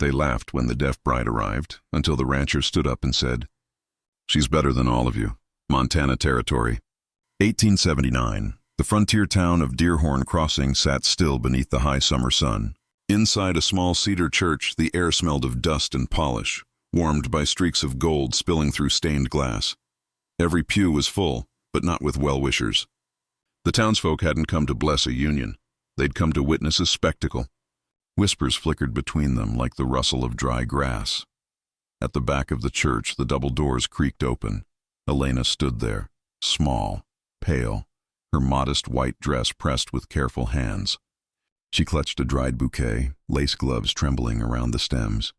They laughed when the deaf bride arrived, until the rancher stood up and said, "She's better than all of you. Montana Territory." 1879. The frontier town of Deerhorn Crossing sat still beneath the high summer sun. Inside a small cedar church, the air smelled of dust and polish, warmed by streaks of gold spilling through stained glass. Every pew was full, but not with well-wishers. The townsfolk hadn't come to bless a union. They'd come to witness a spectacle. Whispers flickered between them like the rustle of dry grass. At the back of the church, the double doors creaked open. Elena stood there, small, pale, her modest white dress pressed with careful hands. She clutched a dried bouquet, lace gloves trembling around the stems.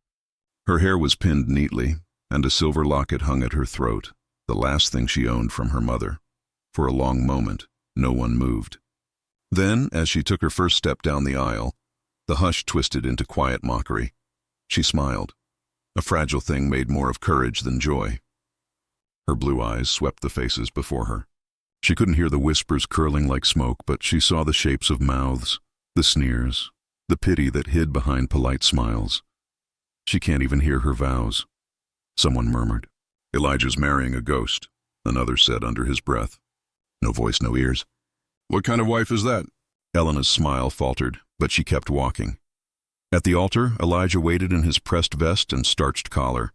Her hair was pinned neatly, and a silver locket hung at her throat, the last thing she owned from her mother. For a long moment, no one moved. Then, as she took her first step down the aisle, the hush twisted into quiet mockery. She smiled, a fragile thing made more of courage than joy. Her blue eyes swept the faces before her. She couldn't hear the whispers curling like smoke, but she saw the shapes of mouths, the sneers, the pity that hid behind polite smiles. She can't even hear her vows. Someone murmured, "Elijah's marrying a ghost," another said under his breath. No voice, no ears. "What kind of wife is that?" Elena's smile faltered, but she kept walking. At the altar, Elijah waited in his pressed vest and starched collar.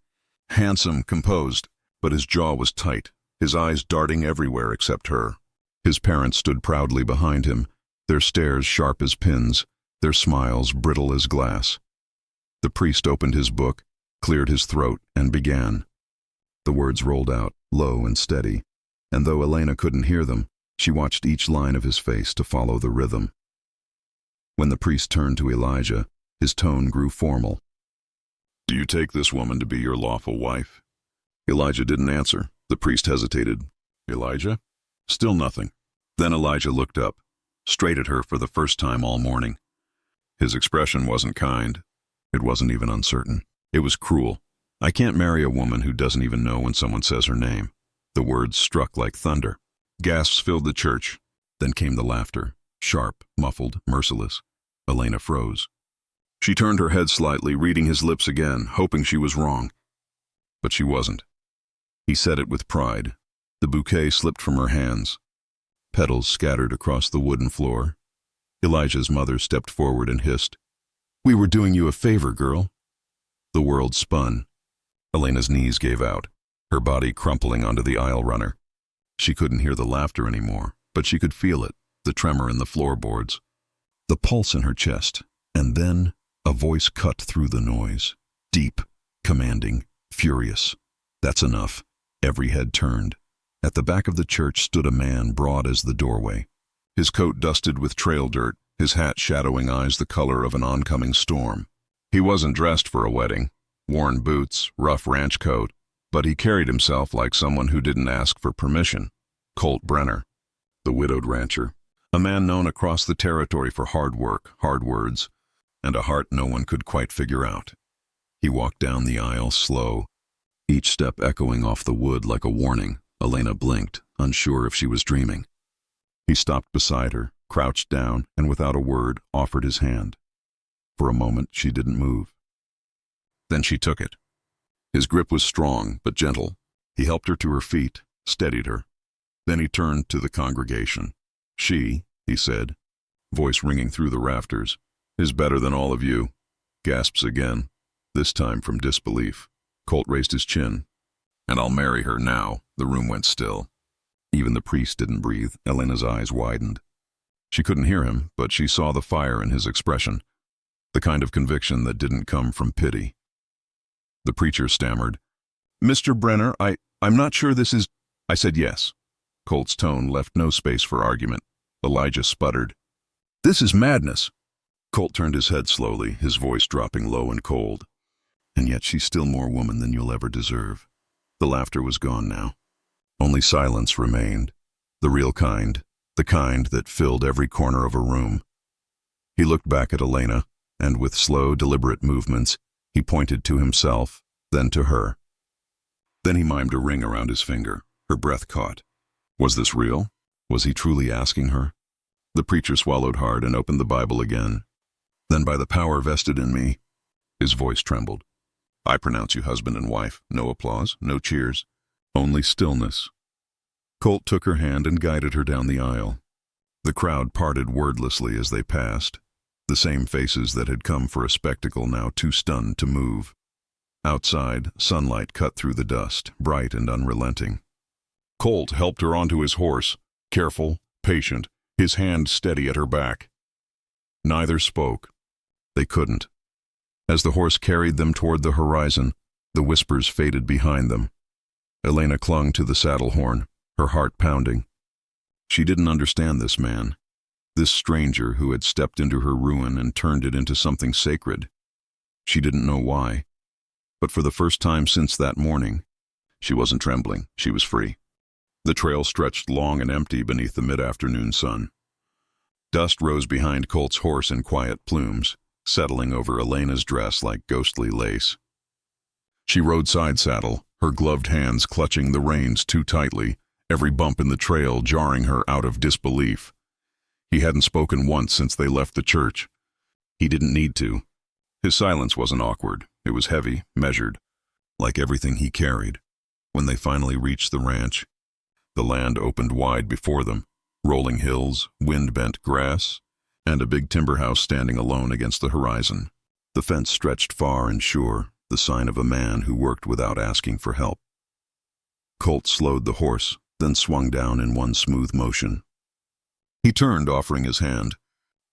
Handsome, composed, but his jaw was tight, his eyes darting everywhere except her. His parents stood proudly behind him, their stares sharp as pins, their smiles brittle as glass. The priest opened his book, cleared his throat, and began. The words rolled out, low and steady, and though Elena couldn't hear them, she watched each line of his face to follow the rhythm. When the priest turned to Elijah, his tone grew formal. "Do you take this woman to be your lawful wife?" Elijah didn't answer. The priest hesitated. "Elijah?" Still nothing. Then Elijah looked up, straight at her for the first time all morning. His expression wasn't kind. It wasn't even uncertain. It was cruel. "I can't marry a woman who doesn't even know when someone says her name." The words struck like thunder. Gasps filled the church. Then came the laughter, sharp, muffled, merciless. Elena froze. She turned her head slightly, reading his lips again, hoping she was wrong. But she wasn't. He said it with pride. The bouquet slipped from her hands. Petals scattered across the wooden floor. Elijah's mother stepped forward and hissed, "We were doing you a favor, girl." The world spun. Elena's knees gave out, her body crumpling onto the aisle runner. She couldn't hear the laughter anymore, but she could feel it, the tremor in the floorboards, the pulse in her chest, and then a voice cut through the noise, deep, commanding, furious. "That's enough." Every head turned. At the back of the church stood a man broad as the doorway, his coat dusted with trail dirt, his hat shadowing eyes the color of an oncoming storm. He wasn't dressed for a wedding, worn boots, rough ranch coat, but he carried himself like someone who didn't ask for permission. Colt Brenner, the widowed rancher, a man known across the territory for hard work, hard words, and a heart no one could quite figure out. He walked down the aisle slow, each step echoing off the wood like a warning. Elena blinked, unsure if she was dreaming. He stopped beside her, crouched down, and without a word, offered his hand. For a moment, she didn't move. Then she took it. His grip was strong, but gentle. He helped her to her feet, steadied her. Then he turned to the congregation. "She," he said, voice ringing through the rafters, "is better than all of you." Gasps again, this time from disbelief. Colt raised his chin. "And I'll marry her now." The room went still. Even the priest didn't breathe. Elena's eyes widened. She couldn't hear him, but she saw the fire in his expression, the kind of conviction that didn't come from pity. The preacher stammered, "Mr. Brenner, I'm not sure this is—" "I said yes." Colt's tone left no space for argument. Elijah sputtered, "This is madness." Colt turned his head slowly, his voice dropping low and cold. "And yet she's still more woman than you'll ever deserve." The laughter was gone now. Only silence remained, the real kind, the kind that filled every corner of a room. He looked back at Elena, and with slow, deliberate movements, he pointed to himself, then to her. Then he mimed a ring around his finger. Her breath caught. Was this real? Was he truly asking her? The preacher swallowed hard and opened the Bible again. "Then by the power vested in me," His voice trembled. "I pronounce you husband and wife. No applause, no cheers. Only stillness." Colt took her hand and guided her down the aisle. The crowd parted wordlessly as they passed, the same faces that had come for a spectacle now too stunned to move. Outside, sunlight cut through the dust, bright and unrelenting. Colt helped her onto his horse, careful, patient, his hand steady at her back. Neither spoke. They couldn't. As the horse carried them toward the horizon, the whispers faded behind them. Elena clung to the saddle horn, her heart pounding. She didn't understand this man, this stranger who had stepped into her ruin and turned it into something sacred. She didn't know why. But for the first time since that morning, she wasn't trembling, she was free. The trail stretched long and empty beneath the mid-afternoon sun. Dust rose behind Colt's horse in quiet plumes, settling over Elena's dress like ghostly lace. She rode side saddle, her gloved hands clutching the reins too tightly, every bump in the trail jarring her out of disbelief. He hadn't spoken once since they left the church. He didn't need to. His silence wasn't awkward. It was heavy, measured, like everything he carried. When they finally reached the ranch, the land opened wide before them, rolling hills, wind-bent grass, and a big timber house standing alone against the horizon. The fence stretched far and sure, the sign of a man who worked without asking for help. Colt slowed the horse, then swung down in one smooth motion. He turned, offering his hand.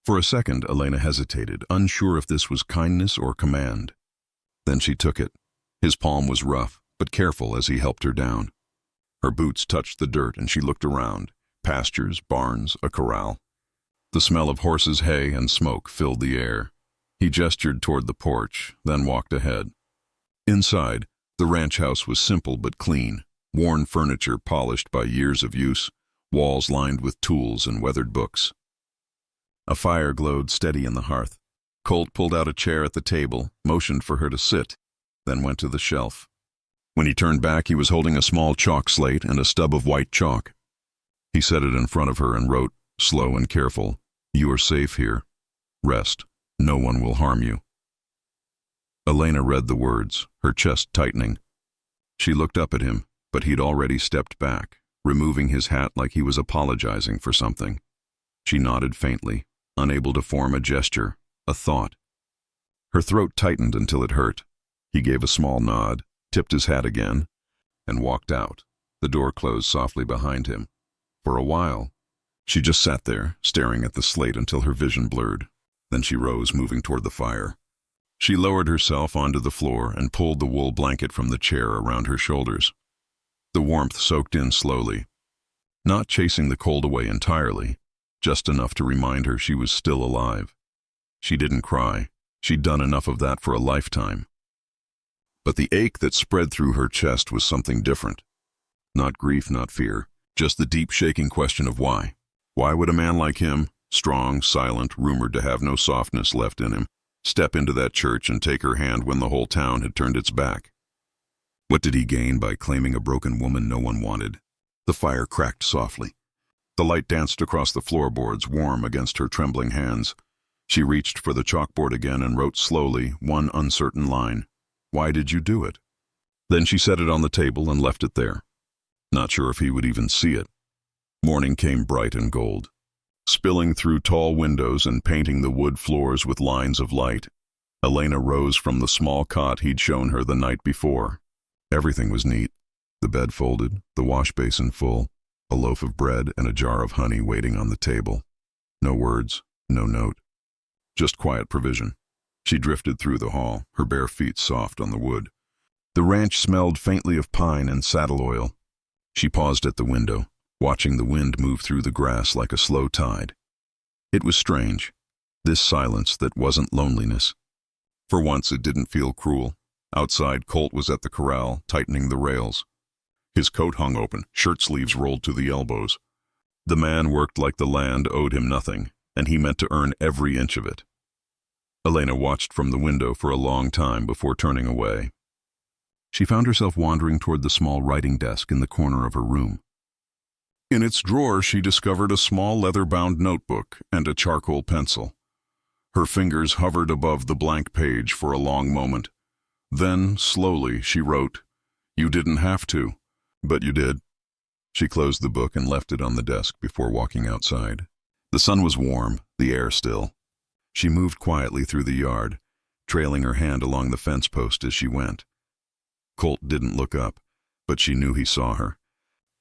For a second, Elena hesitated, unsure if this was kindness or command. Then she took it. His palm was rough, but careful as he helped her down. Her boots touched the dirt and she looked around. Pastures, barns, a corral. The smell of horses' hay and smoke filled the air. He gestured toward the porch, then walked ahead. Inside, the ranch house was simple but clean, worn furniture polished by years of use, walls lined with tools and weathered books. A fire glowed steady in the hearth. Colt pulled out a chair at the table, motioned for her to sit, then went to the shelf. When he turned back, he was holding a small chalk slate and a stub of white chalk. He set it in front of her and wrote, slow and careful, "You are safe here. Rest. No one will harm you." Elena read the words, her chest tightening. She looked up at him, but he'd already stepped back, removing his hat like he was apologizing for something. She nodded faintly, unable to form a gesture, a thought. Her throat tightened until it hurt. He gave a small nod, tipped his hat again, and walked out. The door closed softly behind him. For a while, she just sat there, staring at the slate until her vision blurred. Then she rose, moving toward the fire. She lowered herself onto the floor and pulled the wool blanket from the chair around her shoulders. The warmth soaked in slowly, not chasing the cold away entirely, just enough to remind her she was still alive. She didn't cry. She'd done enough of that for a lifetime. But the ache that spread through her chest was something different. Not grief, not fear, just the deep shaking question of why. Why would a man like him, strong, silent, rumored to have no softness left in him, step into that church and take her hand when the whole town had turned its back? What did he gain by claiming a broken woman no one wanted? The fire cracked softly. The light danced across the floorboards, warm against her trembling hands. She reached for the chalkboard again and wrote slowly, one uncertain line. "Why did you do it?" Then she set it on the table and left it there. Not sure if he would even see it. Morning came bright and gold, spilling through tall windows and painting the wood floors with lines of light. Elena rose from the small cot he'd shown her the night before. Everything was neat. The bed folded, the wash basin full, a loaf of bread and a jar of honey waiting on the table. No words, no note. Just quiet provision. She drifted through the hall, her bare feet soft on the wood. The ranch smelled faintly of pine and saddle oil. She paused at the window, watching the wind move through the grass like a slow tide. It was strange, this silence that wasn't loneliness. For once it didn't feel cruel. Outside, Colt was at the corral, tightening the rails. His coat hung open, shirt sleeves rolled to the elbows. The man worked like the land owed him nothing, and he meant to earn every inch of it. Elena watched from the window for a long time before turning away. She found herself wandering toward the small writing desk in the corner of her room. In its drawer, she discovered a small leather-bound notebook and a charcoal pencil. Her fingers hovered above the blank page for a long moment. Then, slowly, she wrote, "You didn't have to, but you did." She closed the book and left it on the desk before walking outside. The sun was warm, the air still. She moved quietly through the yard, trailing her hand along the fence post as she went. Colt didn't look up, but she knew he saw her.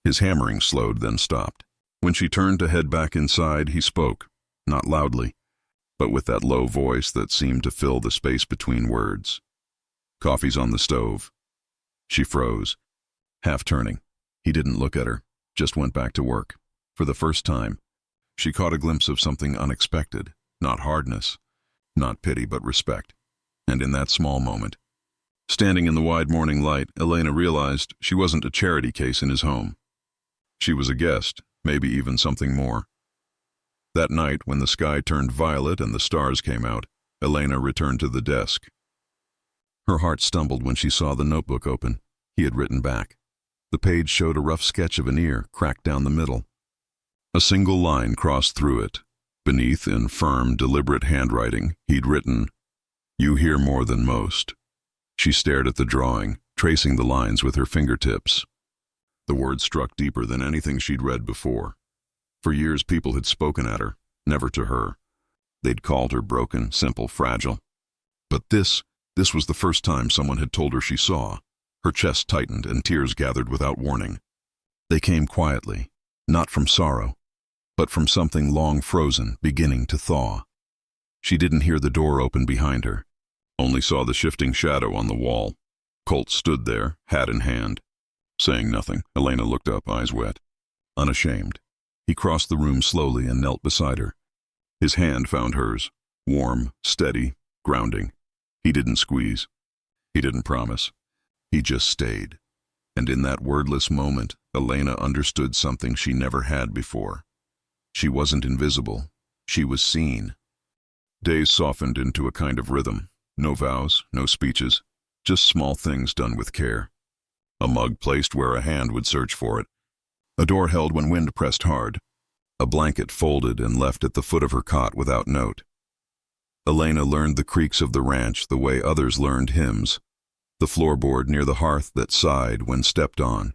His hammering slowed, then stopped. When she turned to head back inside, he spoke, not loudly, but with that low voice that seemed to fill the space between words. "Coffee's on the stove." She froze, half turning. He didn't look at her, just went back to work. For the first time, she caught a glimpse of something unexpected, not hardness, not pity, but respect. And in that small moment, standing in the wide morning light, Elena realized she wasn't a charity case in his home. She was a guest, maybe even something more. That night, when the sky turned violet and the stars came out, Elena returned to the desk. Her heart stumbled when she saw the notebook open. He had written back. The page showed a rough sketch of an ear, cracked down the middle. A single line crossed through it. Beneath, in firm, deliberate handwriting, he'd written, "You hear more than most." She stared at the drawing, tracing the lines with her fingertips. The words struck deeper than anything she'd read before. For years people had spoken at her, never to her. They'd called her broken, simple, fragile. But this was the first time someone had told her she saw. Her chest tightened and tears gathered without warning. They came quietly, not from sorrow, but from something long frozen, beginning to thaw. She didn't hear the door open behind her, only saw the shifting shadow on the wall. Colt stood there, hat in hand. Saying nothing, Elena looked up, eyes wet. Unashamed, he crossed the room slowly and knelt beside her. His hand found hers, warm, steady, grounding. He didn't squeeze. He didn't promise. He just stayed. And in that wordless moment, Elena understood something she never had before. She wasn't invisible. She was seen. Days softened into a kind of rhythm. No vows, no speeches, just small things done with care. A mug placed where a hand would search for it. A door held when wind pressed hard. A blanket folded and left at the foot of her cot without note. Elena learned the creaks of the ranch the way others learned hymns. The floorboard near the hearth that sighed when stepped on.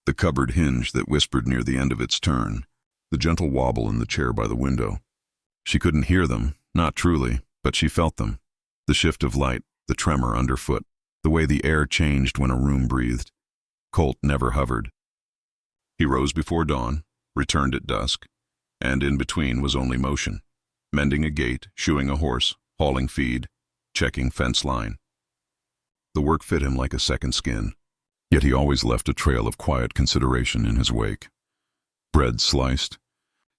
The cupboard hinge that whispered near the end of its turn. The gentle wobble in the chair by the window. She couldn't hear them, not truly, but she felt them. The shift of light, the tremor underfoot, the way the air changed when a room breathed. Colt never hovered. He rose before dawn, returned at dusk, and in between was only motion. Mending a gate, shoeing a horse, hauling feed, checking fence line. The work fit him like a second skin, yet he always left a trail of quiet consideration in his wake. Bread sliced,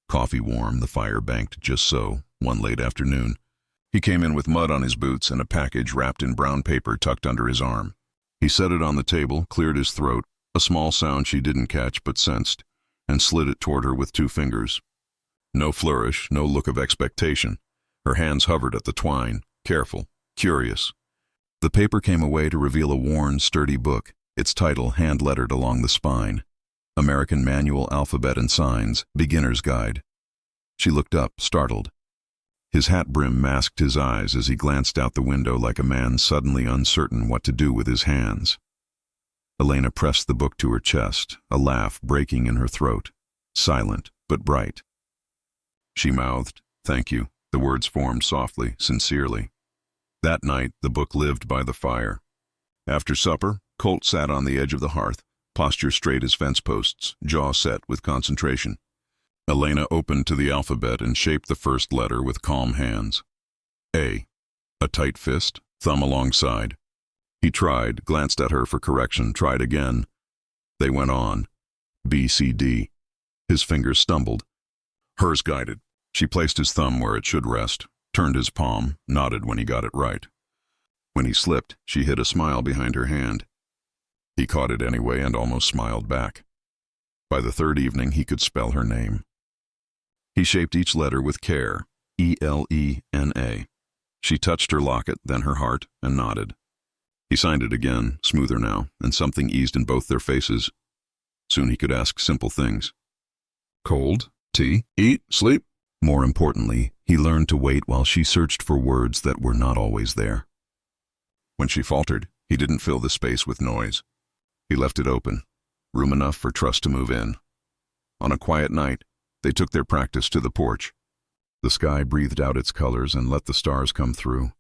coffee warm, the fire banked just so, one late afternoon. He came in with mud on his boots and a package wrapped in brown paper tucked under his arm. He set it on the table, cleared his throat, a small sound she didn't catch but sensed, and slid it toward her with 2 fingers. No flourish, no look of expectation. Her hands hovered at the twine, careful, curious. The paper came away to reveal a worn, sturdy book, its title hand-lettered along the spine. American Manual Alphabet and Signs, Beginner's Guide. She looked up, startled. His hat brim masked his eyes as he glanced out the window like a man suddenly uncertain what to do with his hands. Elena pressed the book to her chest, a laugh breaking in her throat, silent but bright. She mouthed, "Thank you." The words formed softly, sincerely. That night, the book lived by the fire. After supper, Colt sat on the edge of the hearth, posture straight as fence posts, jaw set with concentration. Elena opened to the alphabet and shaped the first letter with calm hands. A. A tight fist, thumb alongside. He tried, glanced at her for correction, tried again. They went on. B, C, D. His fingers stumbled. Hers guided. She placed his thumb where it should rest, turned his palm, nodded when he got it right. When he slipped, she hid a smile behind her hand. He caught it anyway and almost smiled back. By the third evening, he could spell her name. He shaped each letter with care, E-L-E-N-A. She touched her locket, then her heart, and nodded. He signed it again, smoother now, and something eased in both their faces. Soon he could ask simple things. Cold? Tea? Eat? Sleep? More importantly, he learned to wait while she searched for words that were not always there. When she faltered, he didn't fill the space with noise. He left it open, room enough for trust to move in. On a quiet night, they took their practice to the porch. The sky breathed out its colors and let the stars come through.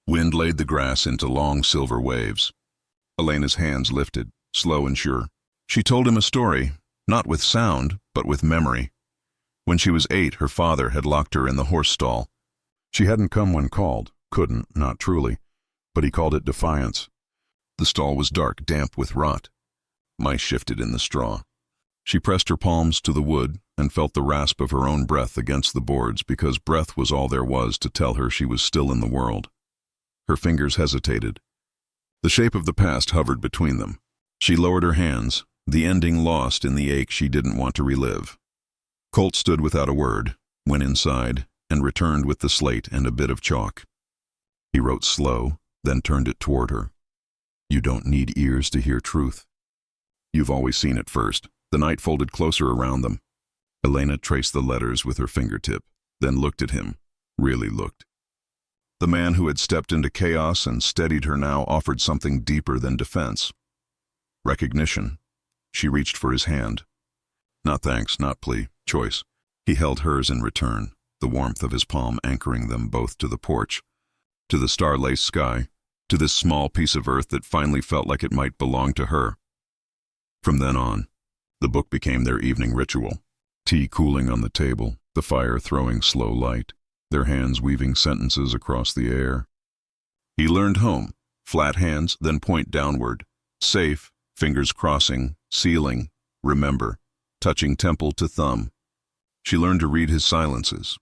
Wind laid the grass into long silver waves. Elena's hands lifted, slow and sure. She told him a story, not with sound, but with memory. When she was 8, her father had locked her in the horse stall. She hadn't come when called, couldn't, not truly, but he called it defiance. The stall was dark, damp with rot. Mice shifted in the straw. She pressed her palms to the wood and felt the rasp of her own breath against the boards because breath was all there was to tell her she was still in the world. Her fingers hesitated. The shape of the past hovered between them. She lowered her hands, the ending lost in the ache she didn't want to relive. Colt stood without a word, went inside, and returned with the slate and a bit of chalk. He wrote slow, then turned it toward her. You don't need ears to hear truth. You've always seen it first. The night folded closer around them. Elena traced the letters with her fingertip, then looked at him, really looked. The man who had stepped into chaos and steadied her now offered something deeper than defense. Recognition. She reached for his hand. Not thanks, not plea, choice. He held hers in return, the warmth of his palm anchoring them both to the porch, to the star-laced sky, to this small piece of earth that finally felt like it might belong to her. From then on, the book became their evening ritual. Tea cooling on the table, the fire throwing slow light, their hands weaving sentences across the air. He learned home, flat hands, then point downward, safe, fingers crossing, sealing, remember, touching temple to thumb. She learned to read his silences,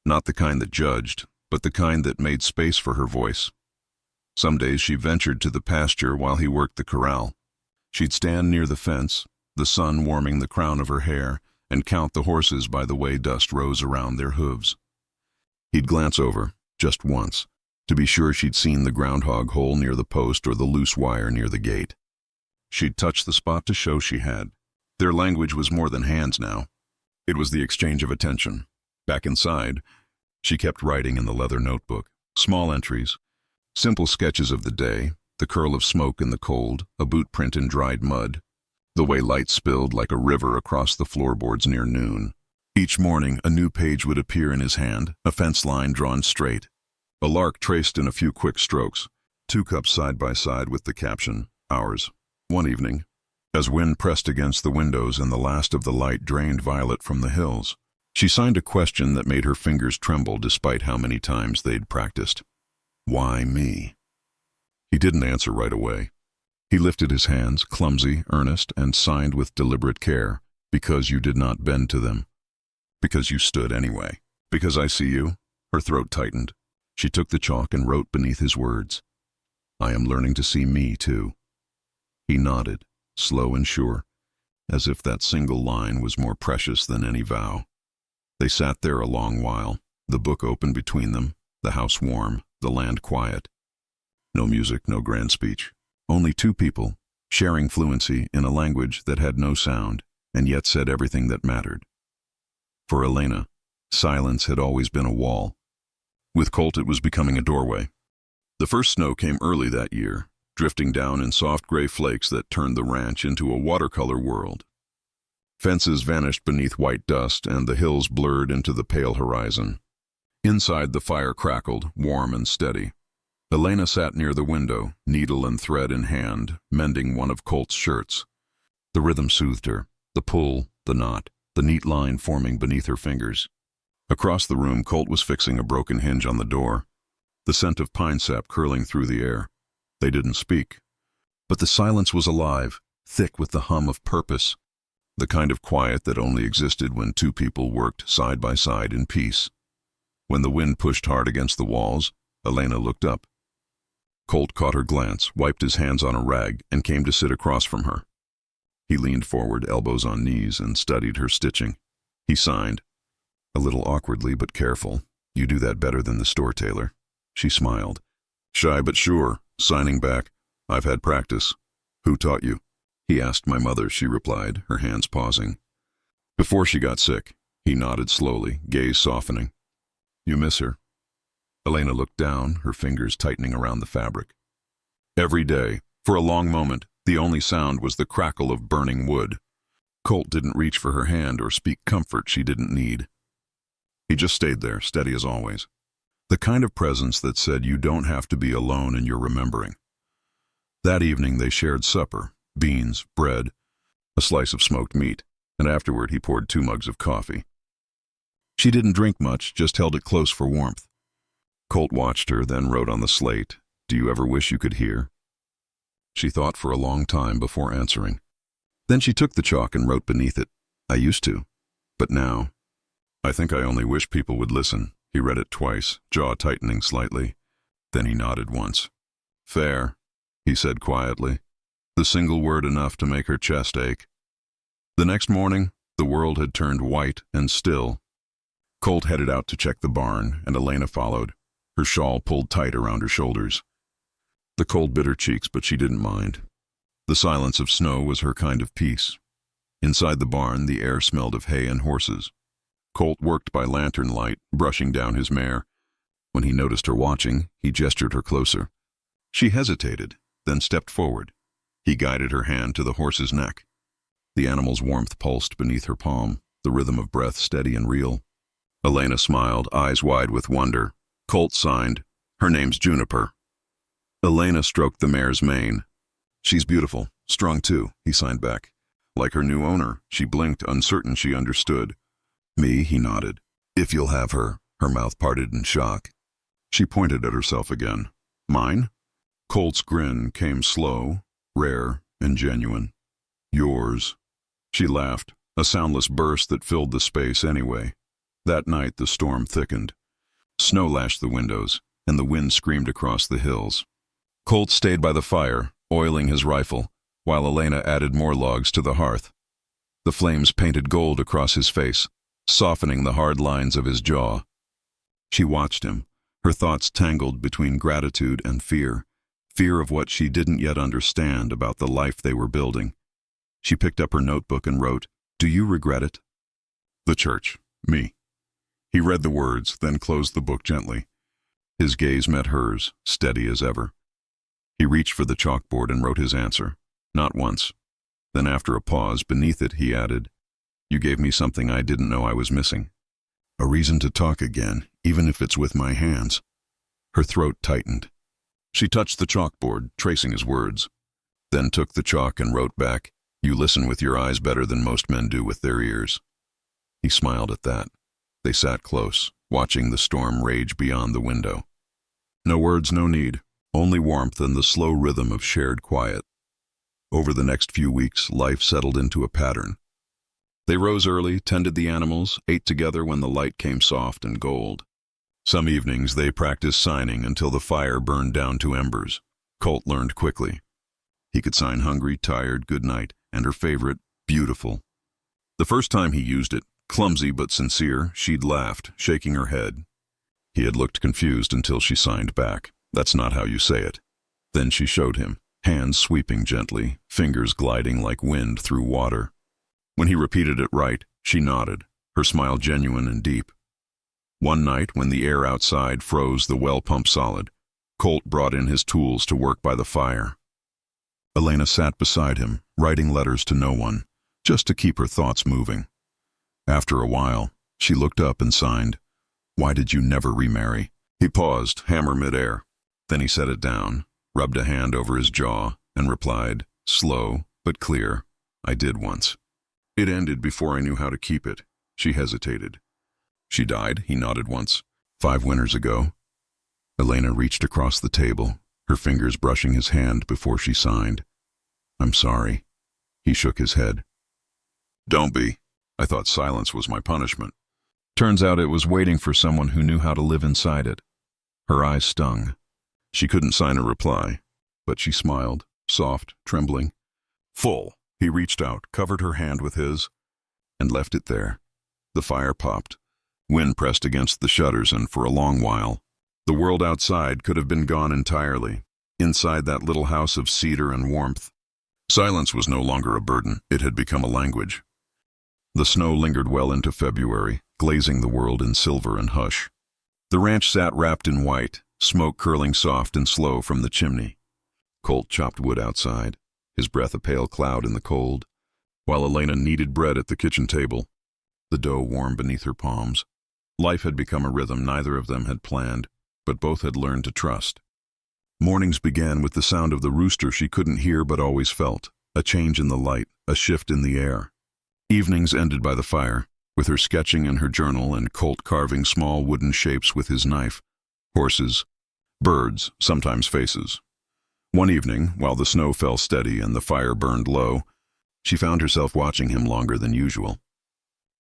not the kind that judged, but the kind that made space for her voice. Some days she ventured to the pasture while he worked the corral. She'd stand near the fence, the sun warming the crown of her hair, and count the horses by the way dust rose around their hooves. He'd glance over, just once, to be sure she'd seen the groundhog hole near the post or the loose wire near the gate. She'd touch the spot to show she had. Their language was more than hands now. It was the exchange of attention. Back inside, she kept writing in the leather notebook, small entries, simple sketches of the day, the curl of smoke in the cold, a boot print in dried mud, the way light spilled like a river across the floorboards near noon. Each morning, a new page would appear in his hand, a fence line drawn straight, a lark traced in a few quick strokes, 2 cups side by side with the caption, ours. One evening, as wind pressed against the windows and the last of the light drained violet from the hills, she signed a question that made her fingers tremble despite how many times they'd practiced. Why me? He didn't answer right away. He lifted his hands, clumsy, earnest, and signed with deliberate care, because you did not bend to them. Because you stood anyway. Because I see you. Her throat tightened. She took the chalk and wrote beneath his words, I am learning to see me, too. He nodded, slow and sure, as if that single line was more precious than any vow. They sat there a long while, the book open between them, the house warm, the land quiet. No music, no grand speech. Only 2 people, sharing fluency in a language that had no sound, and yet said everything that mattered. For Elena, silence had always been a wall. With Colt, it was becoming a doorway. The first snow came early that year, drifting down in soft gray flakes that turned the ranch into a watercolor world. Fences vanished beneath white dust, and the hills blurred into the pale horizon. Inside, the fire crackled, warm and steady. Elena sat near the window, needle and thread in hand, mending one of Colt's shirts. The rhythm soothed her, the pull, the knot, the neat line forming beneath her fingers. Across the room, Colt was fixing a broken hinge on the door, the scent of pine sap curling through the air. They didn't speak, but the silence was alive, thick with the hum of purpose, the kind of quiet that only existed when 2 people worked side by side in peace. When the wind pushed hard against the walls, Elena looked up. Colt caught her glance, wiped his hands on a rag, and came to sit across from her. He leaned forward, elbows on knees, and studied her stitching. He signed, a little awkwardly but careful, You do that better than the store tailor. She smiled. Shy but sure, signing back, I've had practice. Who taught you? He asked my mother, she replied, her hands pausing. Before she got sick, He nodded slowly, gaze softening. You miss her? Elena looked down, her fingers tightening around the fabric. Every day, for a long moment, the only sound was the crackle of burning wood. Colt didn't reach for her hand or speak comfort she didn't need. He just stayed there, steady as always. The kind of presence that said you don't have to be alone in your remembering. That evening they shared supper, beans, bread, a slice of smoked meat, and afterward he poured 2 mugs of coffee. She didn't drink much, just held it close for warmth. Colt watched her, then wrote on the slate, "Do you ever wish you could hear?" She thought for a long time before answering. Then she took the chalk and wrote beneath it, "I used to, but now. I think I only wish people would listen." He read it twice, jaw tightening slightly. Then he nodded once. "Fair," he said quietly, the single word enough to make her chest ache. The next morning, the world had turned white and still. Colt headed out to check the barn, and Elena followed, her shawl pulled tight around her shoulders. The cold bit her cheeks, but she didn't mind. The silence of snow was her kind of peace. Inside the barn, the air smelled of hay and horses. Colt worked by lantern light, brushing down his mare. When he noticed her watching, he gestured her closer. She hesitated, then stepped forward. He guided her hand to the horse's neck. The animal's warmth pulsed beneath her palm, the rhythm of breath steady and real. Elena smiled, eyes wide with wonder. Colt signed, "Her name's Juniper." Elena stroked the mare's mane. "She's beautiful, strong too," he signed back. Like her new owner, she blinked, uncertain she understood. "Me," he nodded. "If you'll have her." Her mouth parted in shock. She pointed at herself again. "Mine?" Colt's grin came slow, rare, and genuine. "Yours." She laughed, a soundless burst that filled the space anyway. That night the storm thickened. Snow lashed the windows, and the wind screamed across the hills. Colt stayed by the fire, oiling his rifle, while Elena added more logs to the hearth. The flames painted gold across his face, softening the hard lines of his jaw. She watched him, her thoughts tangled between gratitude and fear of what she didn't yet understand about the life they were building. She picked up her notebook and wrote, "Do you regret it?" "The church. Me." He read the words, then closed the book gently. His gaze met hers, steady as ever. He reached for the chalkboard and wrote his answer. Not once. Then after a pause, beneath it, he added, "You gave me something I didn't know I was missing. A reason to talk again, even if it's with my hands." Her throat tightened. She touched the chalkboard, tracing his words, then took the chalk and wrote back, "You listen with your eyes better than most men do with their ears." He smiled at that. They sat close, watching the storm rage beyond the window. No words, no need, only warmth and the slow rhythm of shared quiet. Over the next few weeks, life settled into a pattern. They rose early, tended the animals, ate together when the light came soft and gold. Some evenings they practiced signing until the fire burned down to embers. Colt learned quickly. He could sign hungry, tired, good night, and her favorite, beautiful. The first time he used it, clumsy but sincere, she'd laughed, shaking her head. He had looked confused until she signed back, "That's not how you say it." Then she showed him, hands sweeping gently, fingers gliding like wind through water. When he repeated it right, she nodded, her smile genuine and deep. One night, when the air outside froze the well pump solid, Colt brought in his tools to work by the fire. Elena sat beside him, writing letters to no one, just to keep her thoughts moving. After a while, she looked up and signed, "Why did you never remarry?" He paused, hammer midair. Then he set it down, rubbed a hand over his jaw, and replied, slow but clear, "I did once. It ended before I knew how to keep it." She hesitated. "She died," he nodded once. "5 winters ago." Elena reached across the table, her fingers brushing his hand before she signed. "I'm sorry." He shook his head. "Don't be. I thought silence was my punishment." Turns out it was waiting for someone who knew how to live inside it. Her eyes stung. She couldn't sign a reply, but she smiled, soft, trembling. "Full." He reached out, covered her hand with his, and left it there. The fire popped. Wind pressed against the shutters, and for a long while, the world outside could have been gone entirely. Inside that little house of cedar and warmth, silence was no longer a burden. It had become a language. The snow lingered well into February, glazing the world in silver and hush. The ranch sat wrapped in white, smoke curling soft and slow from the chimney. Colt chopped wood outside, his breath a pale cloud in the cold, while Elena kneaded bread at the kitchen table, the dough warm beneath her palms. Life had become a rhythm neither of them had planned, but both had learned to trust. Mornings began with the sound of the rooster she couldn't hear but always felt, a change in the light, a shift in the air. Evenings ended by the fire, with her sketching in her journal and Colt carving small wooden shapes with his knife, horses, birds, sometimes faces. One evening, while the snow fell steady and the fire burned low, she found herself watching him longer than usual.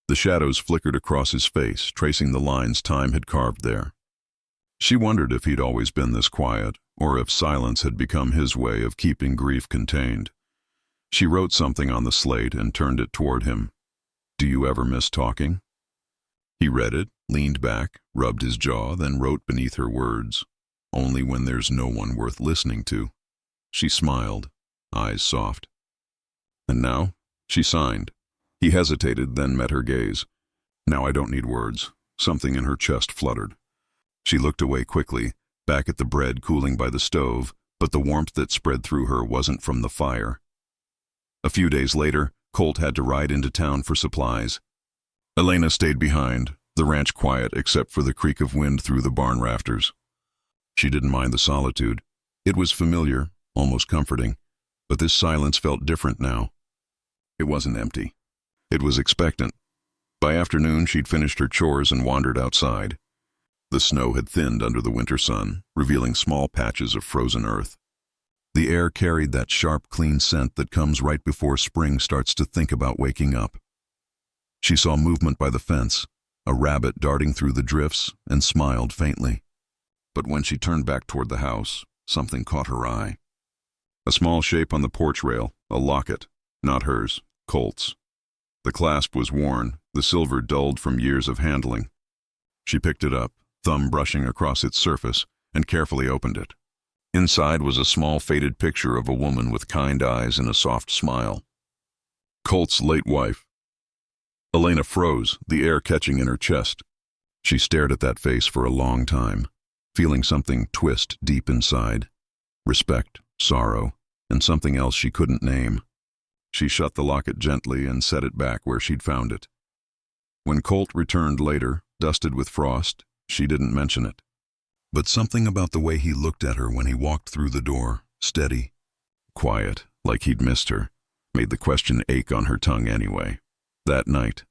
The shadows flickered across his face, tracing the lines time had carved there. She wondered if he'd always been this quiet, or if silence had become his way of keeping grief contained. She wrote something on the slate and turned it toward him. "Do you ever miss talking?" He read it, leaned back, rubbed his jaw, then wrote beneath her words, "Only when there's no one worth listening to." She smiled, eyes soft. "And now?" She signed. He hesitated, then met her gaze. "Now I don't need words." Something in her chest fluttered. She looked away quickly, back at the bread cooling by the stove, but the warmth that spread through her wasn't from the fire. A few days later, Colt had to ride into town for supplies. Elena stayed behind, the ranch quiet except for the creak of wind through the barn rafters. She didn't mind the solitude. It was familiar, almost comforting, but this silence felt different now. It wasn't empty. It was expectant. By afternoon, she'd finished her chores and wandered outside. The snow had thinned under the winter sun, revealing small patches of frozen earth. The air carried that sharp, clean scent that comes right before spring starts to think about waking up. She saw movement by the fence, a rabbit darting through the drifts, and smiled faintly. But when she turned back toward the house, something caught her eye. A small shape on the porch rail, a locket, not hers, Colt's. The clasp was worn, the silver dulled from years of handling. She picked it up, thumb brushing across its surface, and carefully opened it. Inside was a small faded picture of a woman with kind eyes and a soft smile. Colt's late wife. Elena froze, the air catching in her chest. She stared at that face for a long time, feeling something twist deep inside. Respect, sorrow, and something else she couldn't name. She shut the locket gently and set it back where she'd found it. When Colt returned later, dusted with frost, she didn't mention it. But something about the way he looked at her when he walked through the door, steady, quiet, like he'd missed her, made the question ache on her tongue anyway. That night,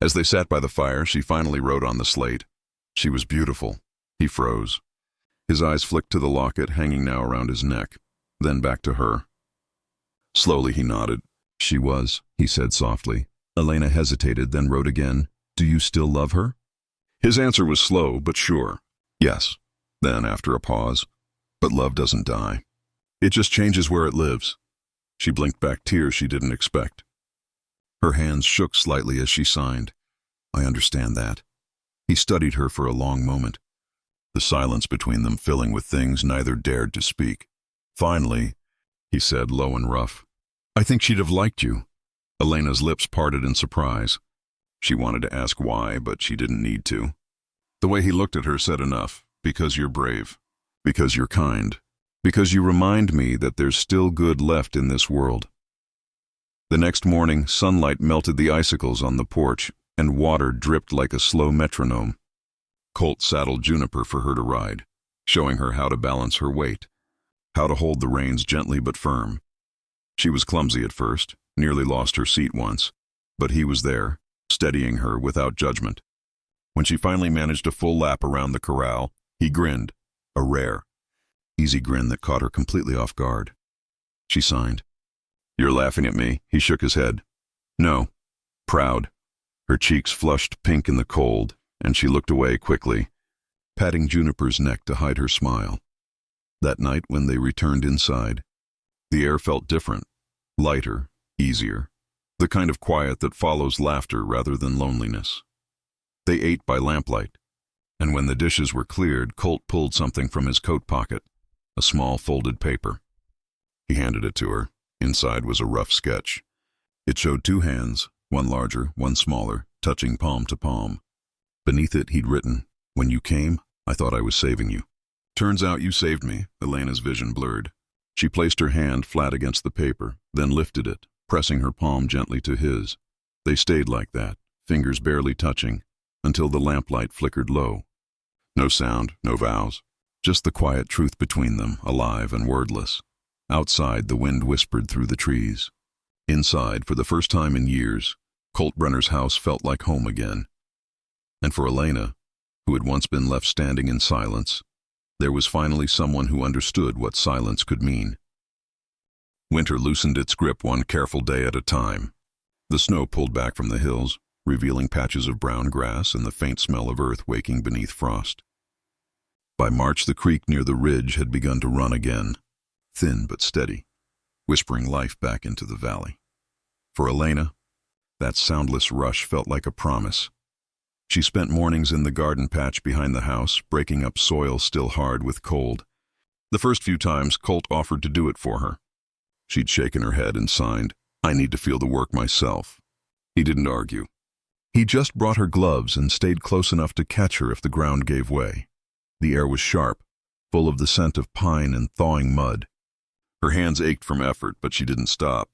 as they sat by the fire, she finally wrote on the slate. She was beautiful. He froze. His eyes flicked to the locket hanging now around his neck, then back to her. Slowly he nodded. "She was," he said softly. Elena hesitated, then wrote again, "Do you still love her?" His answer was slow but sure. "Yes." Then, after a pause, "But love doesn't die. It just changes where it lives." She blinked back tears she didn't expect. Her hands shook slightly as she signed. "I understand that." He studied her for a long moment, the silence between them filling with things neither dared to speak. Finally, he said, low and rough, "I think she'd have liked you." Elena's lips parted in surprise. She wanted to ask why, but she didn't need to. The way he looked at her said enough. "Because you're brave. Because you're kind. Because you remind me that there's still good left in this world." The next morning, sunlight melted the icicles on the porch, and water dripped like a slow metronome. Colt saddled Juniper for her to ride, showing her how to balance her weight, how to hold the reins gently but firm. She was clumsy at first, nearly lost her seat once, but he was there, steadying her without judgment. When she finally managed a full lap around the corral, he grinned, a rare, easy grin that caught her completely off guard. She signed. "You're laughing at me?" He shook his head. "No." Proud. Her cheeks flushed pink in the cold, and she looked away quickly, patting Juniper's neck to hide her smile. That night when they returned inside, the air felt different, lighter, easier, the kind of quiet that follows laughter rather than loneliness. They ate by lamplight, and when the dishes were cleared, Colt pulled something from his coat pocket, a small folded paper. He handed it to her. Inside was a rough sketch. It showed two hands, one larger, one smaller, touching palm to palm. Beneath it he'd written, "When you came, I thought I was saving you. Turns out you saved me." Elena's vision blurred. She placed her hand flat against the paper, then lifted it, pressing her palm gently to his. They stayed like that, fingers barely touching, until the lamplight flickered low. No sound, no vows, just the quiet truth between them, alive and wordless. Outside, the wind whispered through the trees. Inside, for the first time in years, Colt Brenner's house felt like home again. And for Elena, who had once been left standing in silence, there was finally someone who understood what silence could mean. Winter loosened its grip one careful day at a time. The snow pulled back from the hills, revealing patches of brown grass and the faint smell of earth waking beneath frost. By March, the creek near the ridge had begun to run again, thin but steady, whispering life back into the valley. For Elena, that soundless rush felt like a promise. She spent mornings in the garden patch behind the house, breaking up soil still hard with cold. The first few times, Colt offered to do it for her. She'd shaken her head and signed, "I need to feel the work myself." He didn't argue. He just brought her gloves and stayed close enough to catch her if the ground gave way. The air was sharp, full of the scent of pine and thawing mud. Her hands ached from effort, but she didn't stop.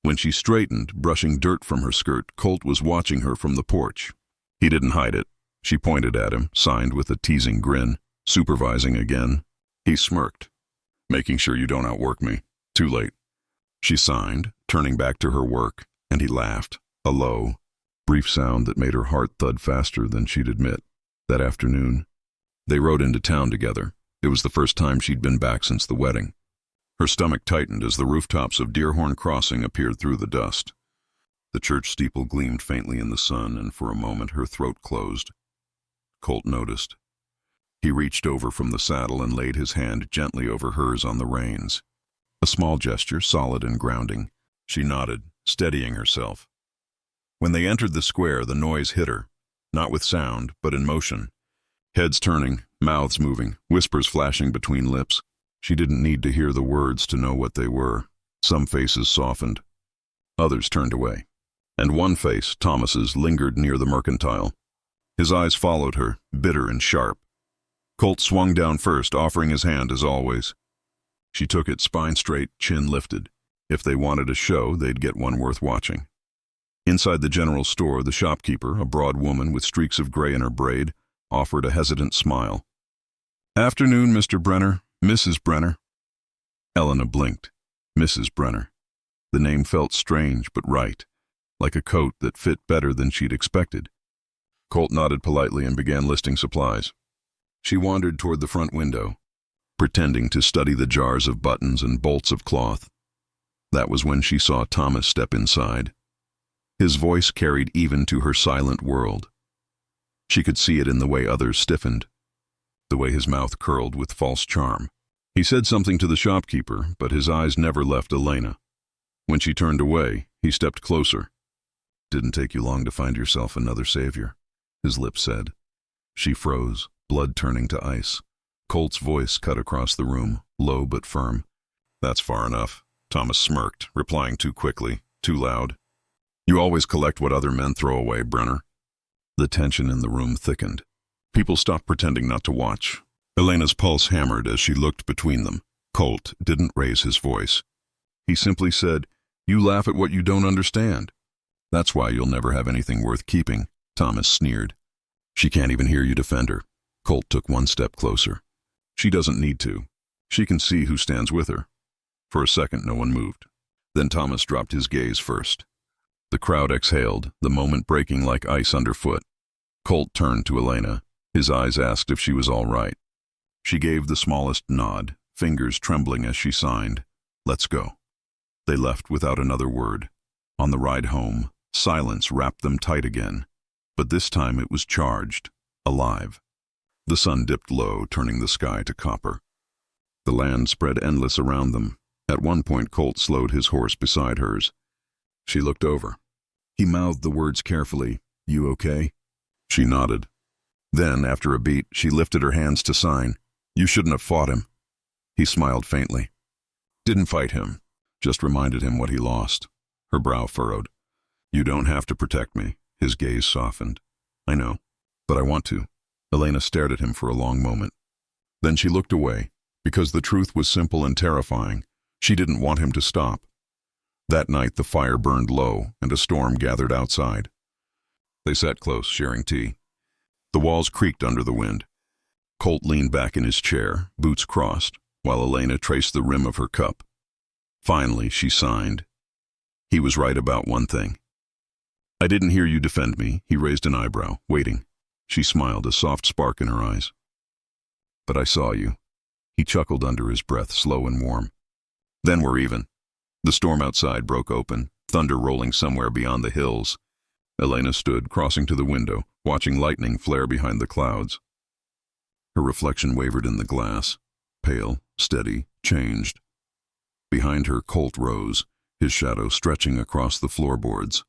When she straightened, brushing dirt from her skirt, Colt was watching her from the porch. He didn't hide it. She pointed at him, signed with a teasing grin, supervising again. He smirked. "Making sure you don't outwork me. Too late." She signed, turning back to her work, and he laughed, a low, brief sound that made her heart thud faster than she'd admit. That afternoon, they rode into town together. It was the first time she'd been back since the wedding. Her stomach tightened as the rooftops of Deerhorn Crossing appeared through the dust. The church steeple gleamed faintly in the sun, and for a moment her throat closed. Colt noticed. He reached over from the saddle and laid his hand gently over hers on the reins. A small gesture, solid and grounding. She nodded, steadying herself. When they entered the square, the noise hit her, not with sound, but in motion. Heads turning, mouths moving, whispers flashing between lips. She didn't need to hear the words to know what they were. Some faces softened. Others turned away. And one face, Thomas's, lingered near the mercantile. His eyes followed her, bitter and sharp. Colt swung down first, offering his hand as always. She took it, spine straight, chin lifted. If they wanted a show, they'd get one worth watching. Inside the general store, the shopkeeper, a broad woman with streaks of gray in her braid, offered a hesitant smile. "Afternoon, Mr. Brenner, Mrs. Brenner." Elena blinked. Mrs. Brenner. The name felt strange but right, like a coat that fit better than she'd expected. Colt nodded politely and began listing supplies. She wandered toward the front window, pretending to study the jars of buttons and bolts of cloth. That was when she saw Thomas step inside. His voice carried even to her silent world. She could see it in the way others stiffened, the way his mouth curled with false charm. He said something to the shopkeeper, but his eyes never left Elena. When she turned away, he stepped closer. "Didn't take you long to find yourself another savior," his lips said. She froze, blood turning to ice. Colt's voice cut across the room, low but firm. "That's far enough." Thomas smirked, replying too quickly, too loud. "You always collect what other men throw away, Brenner." The tension in the room thickened. People stopped pretending not to watch. Elena's pulse hammered as she looked between them. Colt didn't raise his voice. He simply said, "You laugh at what you don't understand. That's why you'll never have anything worth keeping." Thomas sneered. "She can't even hear you defend her." Colt took one step closer. "She doesn't need to. She can see who stands with her." For a second, no one moved. Then Thomas dropped his gaze first. The crowd exhaled, the moment breaking like ice underfoot. Colt turned to Elena. His eyes asked if she was all right. She gave the smallest nod, fingers trembling as she signed, "Let's go." They left without another word. On the ride home, silence wrapped them tight again, but this time it was charged, alive. The sun dipped low, turning the sky to copper. The land spread endless around them. At one point, Colt slowed his horse beside hers. She looked over. He mouthed the words carefully, "You okay?" She nodded. Then, after a beat, she lifted her hands to sign, "You shouldn't have fought him." He smiled faintly. "Didn't fight him, just reminded him what he lost." Her brow furrowed. You don't have to protect me. His gaze softened. I know, but I want to. Elena stared at him for a long moment. Then she looked away, because the truth was simple and terrifying. She didn't want him to stop. That night the fire burned low, and a storm gathered outside. They sat close, sharing tea. The walls creaked under the wind. Colt leaned back in his chair, boots crossed, while Elena traced the rim of her cup. Finally, she signed. He was right about one thing. I didn't hear you defend me. He raised an eyebrow, waiting. She smiled, a soft spark in her eyes. But I saw you. He chuckled under his breath, slow and warm. Then we're even. The storm outside broke open, thunder rolling somewhere beyond the hills. Elena stood, crossing to the window, watching lightning flare behind the clouds. Her reflection wavered in the glass, pale, steady, changed. Behind her, Colt rose, his shadow stretching across the floorboards.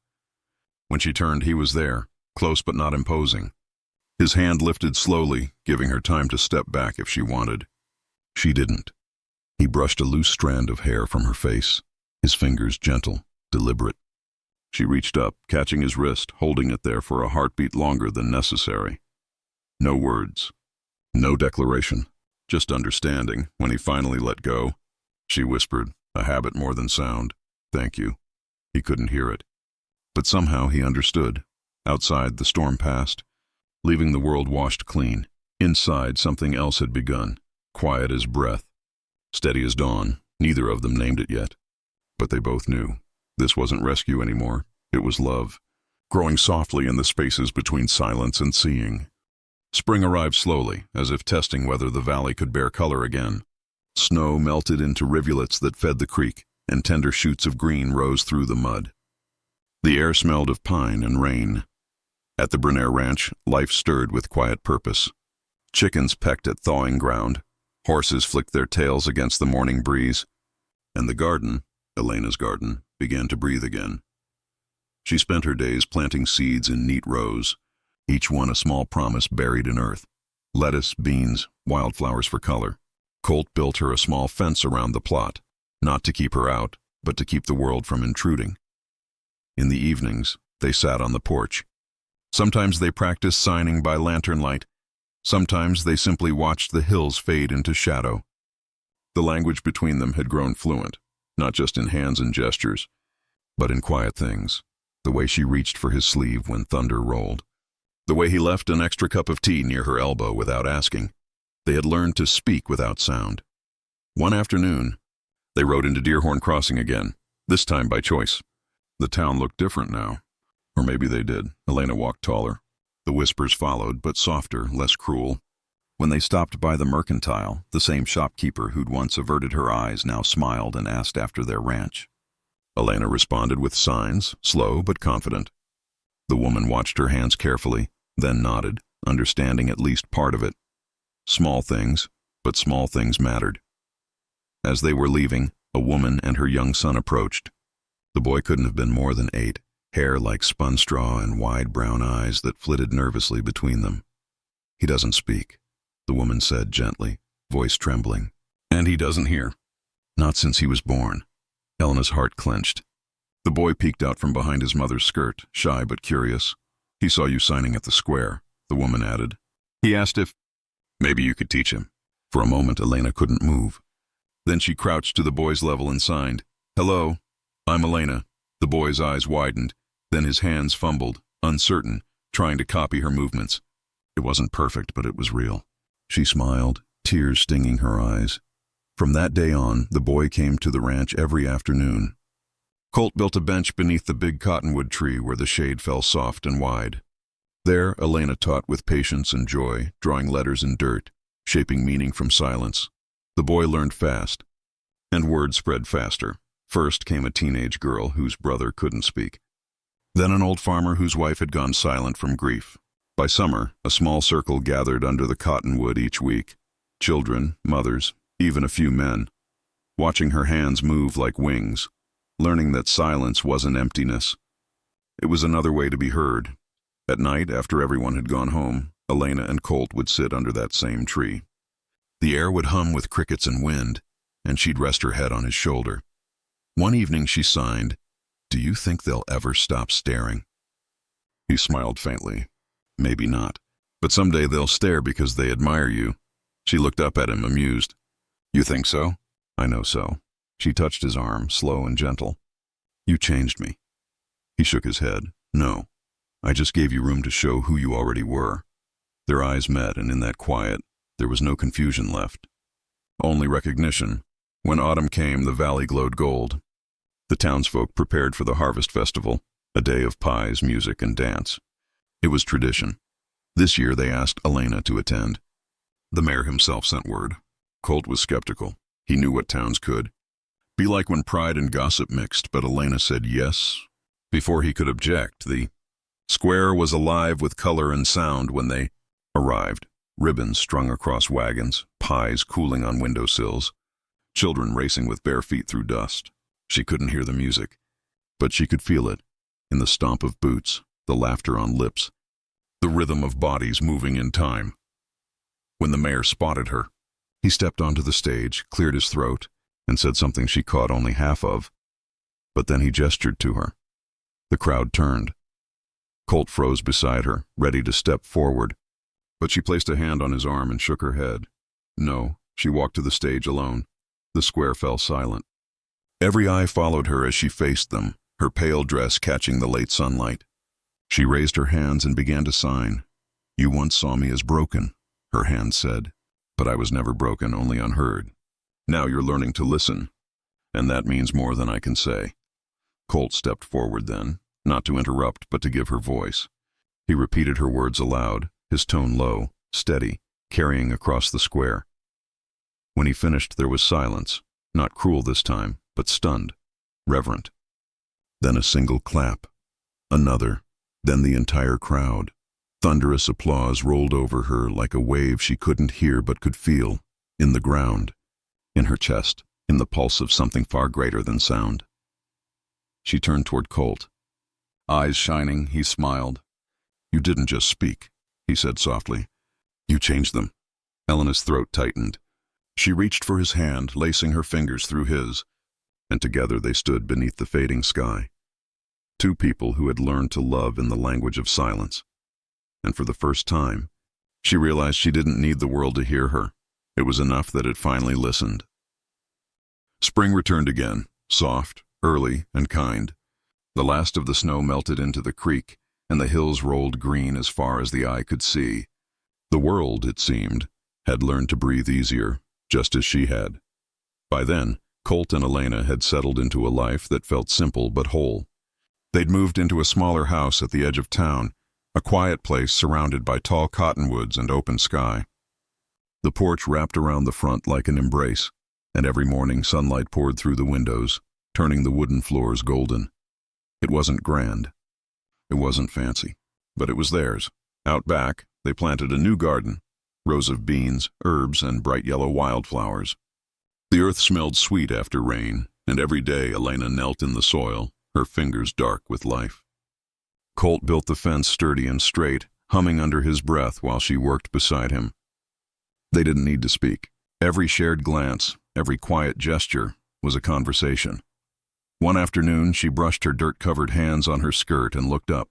When she turned, he was there, close but not imposing. His hand lifted slowly, giving her time to step back if she wanted. She didn't. He brushed a loose strand of hair from her face, his fingers gentle, deliberate. She reached up, catching his wrist, holding it there for a heartbeat longer than necessary. No words, no declaration, just understanding. When he finally let go, she whispered, a habit more than sound, "Thank you." He couldn't hear it. But somehow he understood. Outside, the storm passed, leaving the world washed clean. Inside, something else had begun, quiet as breath, steady as dawn. Neither of them named it yet. But they both knew. This wasn't rescue anymore. It was love, growing softly in the spaces between silence and seeing. Spring arrived slowly, as if testing whether the valley could bear color again. Snow melted into rivulets that fed the creek, and tender shoots of green rose through the mud. The air smelled of pine and rain. At the Bernier Ranch, life stirred with quiet purpose. Chickens pecked at thawing ground. Horses flicked their tails against the morning breeze. And the garden, Elena's garden, began to breathe again. She spent her days planting seeds in neat rows, each one a small promise buried in earth. Lettuce, beans, wildflowers for color. Colt built her a small fence around the plot, not to keep her out, but to keep the world from intruding. In the evenings, they sat on the porch. Sometimes they practiced signing by lantern light. Sometimes they simply watched the hills fade into shadow. The language between them had grown fluent, not just in hands and gestures, but in quiet things. The way she reached for his sleeve when thunder rolled. The way he left an extra cup of tea near her elbow without asking. They had learned to speak without sound. One afternoon, they rode into Deerhorn Crossing again, this time by choice. The town looked different now. Or maybe they did. Elena walked taller. The whispers followed, but softer, less cruel. When they stopped by the mercantile, the same shopkeeper who'd once averted her eyes now smiled and asked after their ranch. Elena responded with signs, slow but confident. The woman watched her hands carefully, then nodded, understanding at least part of it. Small things, but small things mattered. As they were leaving, a woman and her young son approached. The boy couldn't have been more than 8, hair like spun straw and wide brown eyes that flitted nervously between them. He doesn't speak, the woman said gently, voice trembling. And he doesn't hear. Not since he was born. Elena's heart clenched. The boy peeked out from behind his mother's skirt, shy but curious. He saw you signing at the square, the woman added. He asked if maybe you could teach him. For a moment, Elena couldn't move. Then she crouched to the boy's level and signed. Hello, I'm Elena. The boy's eyes widened. Then his hands fumbled, uncertain, trying to copy her movements. It wasn't perfect, but it was real. She smiled, tears stinging her eyes. From that day on, the boy came to the ranch every afternoon. Colt built a bench beneath the big cottonwood tree where the shade fell soft and wide. There, Elena taught with patience and joy, drawing letters in dirt, shaping meaning from silence. The boy learned fast, and word spread faster. First came a teenage girl whose brother couldn't speak. Then an old farmer whose wife had gone silent from grief. By summer, a small circle gathered under the cottonwood each week. Children, mothers, even a few men. Watching her hands move like wings, learning that silence wasn't emptiness. It was another way to be heard. At night, after everyone had gone home, Elena and Colt would sit under that same tree. The air would hum with crickets and wind, and she'd rest her head on his shoulder. One evening she signed, Do you think they'll ever stop staring? He smiled faintly. Maybe not. But someday they'll stare because they admire you. She looked up at him, amused. You think so? I know so. She touched his arm, slow and gentle. You changed me. He shook his head. No. I just gave you room to show who you already were. Their eyes met, and in that quiet, there was no confusion left. Only recognition. When autumn came, the valley glowed gold. The townsfolk prepared for the harvest festival, a day of pies, music, and dance. It was tradition. This year they asked Elena to attend. The mayor himself sent word. Colt was skeptical. He knew what towns could be like when pride and gossip mixed, but Elena said yes. Before he could object, the square was alive with color and sound when they arrived. Ribbons strung across wagons, pies cooling on windowsills, children racing with bare feet through dust. She couldn't hear the music, but she could feel it, in the stomp of boots, the laughter on lips, the rhythm of bodies moving in time. When the mayor spotted her, he stepped onto the stage, cleared his throat, and said something she caught only half of. But then he gestured to her. The crowd turned. Colt froze beside her, ready to step forward, but she placed a hand on his arm and shook her head. No, she walked to the stage alone. The square fell silent. Every eye followed her as she faced them, her pale dress catching the late sunlight. She raised her hands and began to sign. You once saw me as broken, her hand said, but I was never broken, only unheard. Now you're learning to listen, and that means more than I can say. Colt stepped forward then, not to interrupt, but to give her voice. He repeated her words aloud, his tone low, steady, carrying across the square. When he finished, there was silence, not cruel this time, but stunned, reverent. Then a single clap, another, then the entire crowd. Thunderous applause rolled over her like a wave she couldn't hear but could feel, in the ground, in her chest, in the pulse of something far greater than sound. She turned toward Colt. Eyes shining, he smiled. You didn't just speak, he said softly. You changed them. Elena's throat tightened. She reached for his hand, lacing her fingers through his, and together they stood beneath the fading sky. Two people who had learned to love in the language of silence. And for the first time, she realized she didn't need the world to hear her. It was enough that it finally listened. Spring returned again, soft, early, and kind. The last of the snow melted into the creek, and the hills rolled green as far as the eye could see. The world, it seemed, had learned to breathe easier, just as she had. By then, Colt and Elena had settled into a life that felt simple but whole. They'd moved into a smaller house at the edge of town, a quiet place surrounded by tall cottonwoods and open sky. The porch wrapped around the front like an embrace, and every morning sunlight poured through the windows, turning the wooden floors golden. It wasn't grand. It wasn't fancy, but it was theirs. Out back, they planted a new garden, rows of beans, herbs, and bright yellow wildflowers. The earth smelled sweet after rain, and every day Elena knelt in the soil, her fingers dark with life. Colt built the fence sturdy and straight, humming under his breath while she worked beside him. They didn't need to speak. Every shared glance, every quiet gesture, was a conversation. One afternoon, she brushed her dirt-covered hands on her skirt and looked up.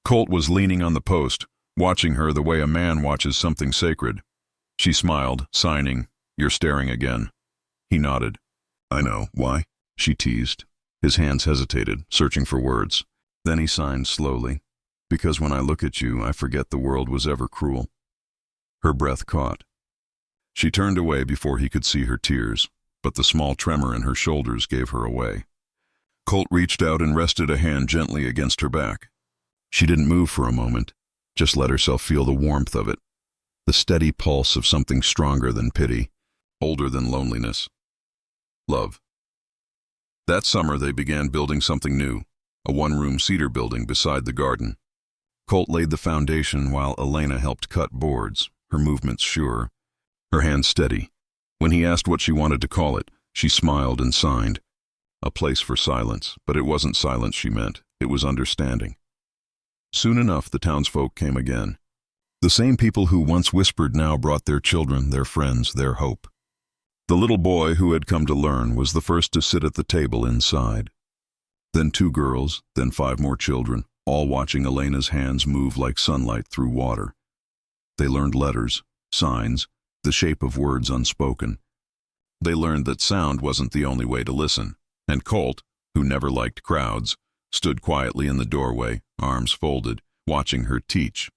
Colt was leaning on the post, watching her the way a man watches something sacred. She smiled, signing, "You're staring again." He nodded. "I know. Why?" she teased. His hands hesitated, searching for words. Then he signed slowly. "Because when I look at you, I forget the world was ever cruel." Her breath caught. She turned away before he could see her tears, but the small tremor in her shoulders gave her away. Colt reached out and rested a hand gently against her back. She didn't move for a moment, just let herself feel the warmth of it, the steady pulse of something stronger than pity, older than loneliness. Love. That summer they began building something new, a one-room cedar building beside the garden. Colt laid the foundation while Elena helped cut boards, her movements sure, her hands steady. When he asked what she wanted to call it, she smiled and signed. A place for silence, but it wasn't silence she meant, it was understanding. Soon enough the townsfolk came again. The same people who once whispered now brought their children, their friends, their hope. The little boy who had come to learn was the first to sit at the table inside. Then 2 girls, then 5 more children, all watching Elena's hands move like sunlight through water. They learned letters, signs, the shape of words unspoken. They learned that sound wasn't the only way to listen, and Colt, who never liked crowds, stood quietly in the doorway, arms folded, watching her teach.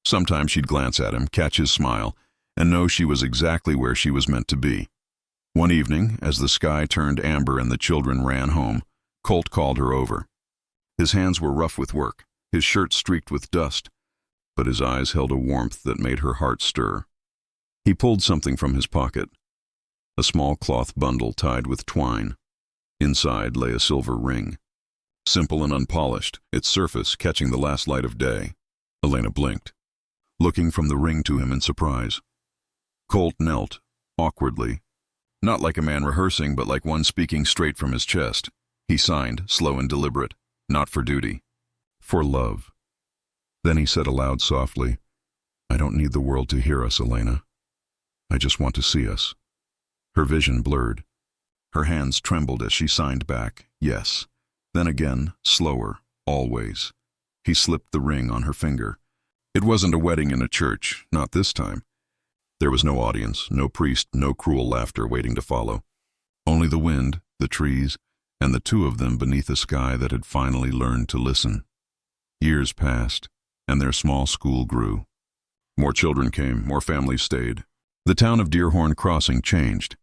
Sometimes she'd glance at him, catch his smile, and know she was exactly where she was meant to be. One evening, as the sky turned amber and the children ran home, Colt called her over. His hands were rough with work, his shirt streaked with dust, but his eyes held a warmth that made her heart stir. He pulled something from his pocket, a small cloth bundle tied with twine. Inside lay a silver ring. Simple and unpolished, its surface catching the last light of day. Elena blinked, looking from the ring to him in surprise. Colt knelt, awkwardly, not like a man rehearsing, but like one speaking straight from his chest. He signed, slow and deliberate, not for duty, for love. Then he said aloud softly, "I don't need the world to hear us, Elena. I just want to see us." Her vision blurred. Her hands trembled as she signed back, yes. Then again, slower, always. He slipped the ring on her finger. It wasn't a wedding in a church, not this time. There was no audience, no priest, no cruel laughter waiting to follow. Only the wind, the trees, and the 2 of them beneath a sky that had finally learned to listen. Years passed, and their small school grew. More children came, more families stayed. The town of Deerhorn Crossing changed,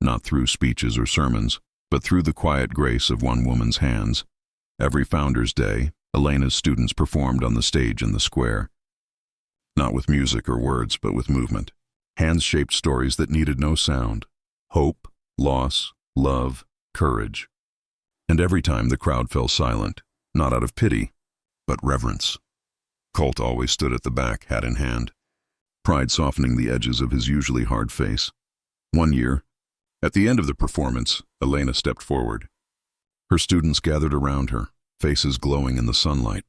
not through speeches or sermons, but through the quiet grace of one woman's hands. Every Founder's Day, Elena's students performed on the stage in the square. Not with music or words, but with movement. Hands shaped stories that needed no sound. Hope, loss, love, courage. And every time the crowd fell silent, not out of pity, but reverence. Colt always stood at the back, hat in hand, pride softening the edges of his usually hard face. One year, at the end of the performance, Elena stepped forward. Her students gathered around her, faces glowing in the sunlight.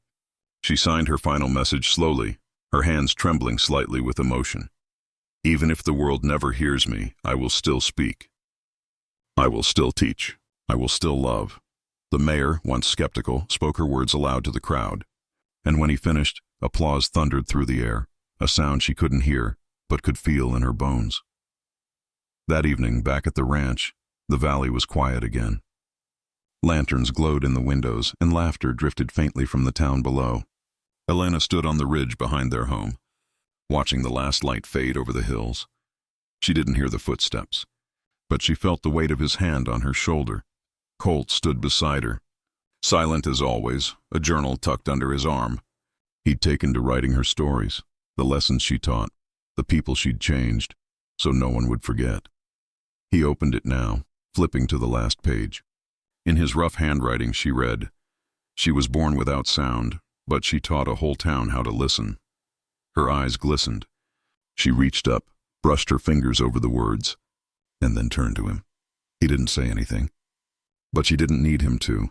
She signed her final message slowly, her hands trembling slightly with emotion. "Even if the world never hears me, I will still speak. I will still teach. I will still love." The mayor, once skeptical, spoke her words aloud to the crowd. And when he finished, applause thundered through the air, a sound she couldn't hear, but could feel in her bones. That evening, back at the ranch, the valley was quiet again. Lanterns glowed in the windows, and laughter drifted faintly from the town below. Elena stood on the ridge behind their home, watching the last light fade over the hills. She didn't hear the footsteps, but she felt the weight of his hand on her shoulder. Colt stood beside her, silent as always, a journal tucked under his arm. He'd taken to writing her stories, the lessons she taught, the people she'd changed, so no one would forget. He opened it now, flipping to the last page. In his rough handwriting she read, "She was born without sound, but she taught a whole town how to listen." Her eyes glistened. She reached up, brushed her fingers over the words, and then turned to him. He didn't say anything, but she didn't need him to.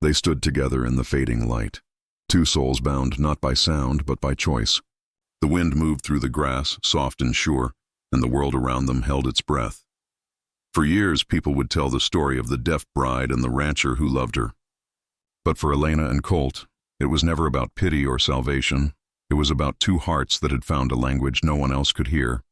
They stood together in the fading light, 2 souls bound not by sound but by choice. The wind moved through the grass, soft and sure, and the world around them held its breath. For years, people would tell the story of the deaf bride and the rancher who loved her. But for Elena and Colt, it was never about pity or salvation. It was about 2 hearts that had found a language no one else could hear.